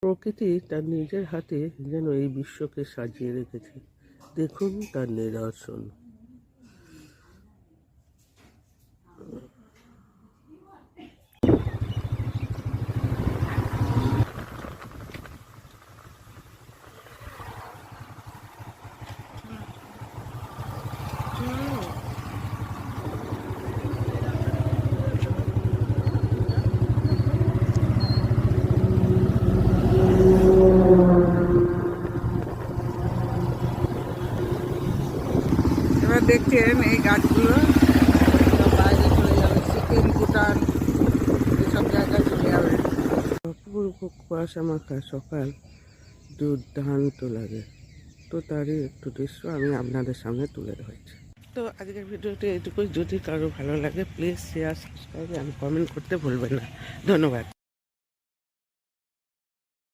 প্রকৃতি তার নিজের হাতে যেন এই বিশ্বকে সাজিয়ে রেখেছে। দেখুন তার নিদর্শন। এবার দেখছেন এই গাছগুলো সব বাইরে চলে যাবে, সিকিম, ভুটান এসব জায়গায় চলে যাবে। অপূর্ব কুয়াশা মাখা সকাল দুর্দান্ত লাগে। তো তারই একটু দৃশ্য আমি আপনাদের সামনে তুলে ধরেছি। তো আজকের ভিডিওটি এইটুকুই। যদি কারো ভালো লাগে প্লিজ শেয়ার, সাবস্ক্রাইব আর কমেন্ট করতে ভুলবেন না। ধন্যবাদ।